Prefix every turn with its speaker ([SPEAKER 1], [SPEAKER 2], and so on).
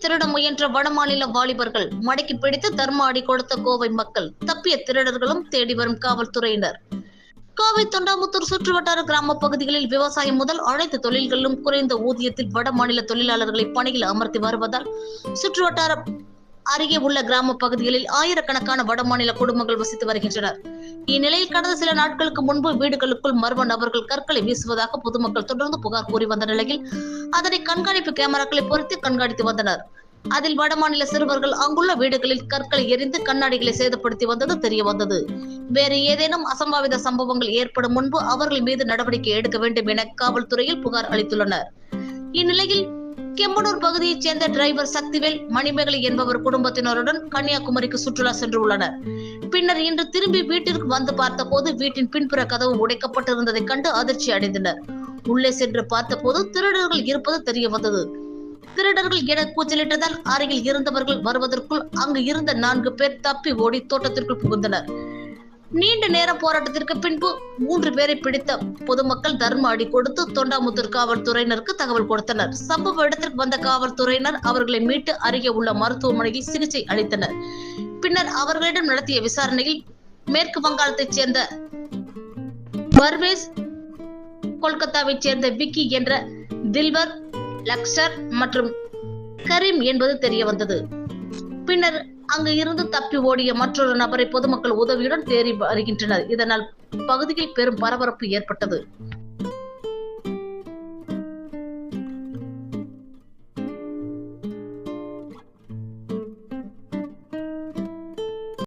[SPEAKER 1] திருட முயன்ற வடமாநில வாலிபர்கள் மடக்கி பிடித்து தர்ம அடி கொடுத்த கோவை மக்கள், தப்பிய திருடர்களும் தேடி வரும் காவல்துறையினர். கோவை தொண்டாமுத்தூர் சுற்றுவட்டார கிராம பகுதிகளில் விவசாயம் முதல் அனைத்து தொழில்களிலும் குறைந்த ஊதியத்தில் வட மாநில தொழிலாளர்களை பணியில் அமர்த்தி வருவதால் சுற்றுவட்டார அருகே உள்ள கிராம பகுதிகளில் ஆயிரக்கணக்கான வடமாநில குடும்பங்கள் வசித்து வருகின்றனர். இந்நிலையில் கடந்த சில நாட்களுக்கு முன்பு வீடுகளுக்குள் மர்ம நபர்கள் கற்களை வீசுவதாக பொதுமக்கள் தொடர்ந்து புகார் கூறி வந்த நிலையில் அதனை கண்காணிப்பு கேமராக்களை பொருத்தி கண்காணித்து வந்தனர். அதில் வடமாநில சிறுவர்கள் அங்குள்ள வீடுகளில் கற்களை எரிந்து கண்ணாடிகளை சேதப்படுத்தி வந்தது தெரிய வந்தது. வேறு ஏதேனும் அசம்பாவித சம்பவங்கள் ஏற்படும் முன்பு அவர்கள் மீது நடவடிக்கை எடுக்க வேண்டும் என காவல்துறையில் புகார் அளித்துள்ளனர். இந்நிலையில் கெம்பனூர் பகுதியைச் சேர்ந்த டிரைவர் சக்திவேல், மணிமேகலை என்பவர் குடும்பத்தினருடன் கன்னியாகுமரிக்கு சுற்றுலா சென்று உள்ளனர். பின்னர் இன்று திரும்பி வீட்டிற்கு வந்து பார்த்தபோது வீட்டின் பின்புற கதவு உடைக்கப்பட்டிருந்ததை கண்டு அதிர்ச்சி அடைந்தனர். உள்ளே சென்று பார்த்தபோது திருடர்கள் இருப்பது தெரிய வந்தது. திருடர்கள் என கூச்சலிட்டதால் அருகில் இருந்தவர்கள் வருவதற்குள் அங்கு இருந்த 4 பேர் தப்பி ஓடி தோட்டத்திற்குள் புகுந்தனர். நீண்ட நேர போராட்டத்திற்கு பின்பு 3 பேரை பிடித்த பொதுமக்கள் தர்ம அடி கொடுத்து தொண்டாமுத்தூர் காவல்துறையினருக்கு தகவல் கொடுத்தனர். சம்பவ இடத்திற்கு வந்த காவல்துறையினர் அவர்களை மீட்டு அருகே உள்ள மருத்துவமனையில் சிகிச்சை அளித்தனர். பின்னர் அவர்களிடம் நடத்திய விசாரணையில் மேற்கு வங்காளத்தைச் சேர்ந்த பர்வேஸ், கொல்கத்தாவைச் சேர்ந்த விக்கி என்ற தில்வர், லக்ஷர் மற்றும் கரீம் என்பது தெரிய வந்தது. பின்னர் அங்கு இருந்து தப்பி ஓடிய மற்றொரு நபரை பொதுமக்கள் உதவியுடன் தேடி வருகின்றனர். இதனால் பகுதியில் பெரும் பரபரப்பு ஏற்பட்டது.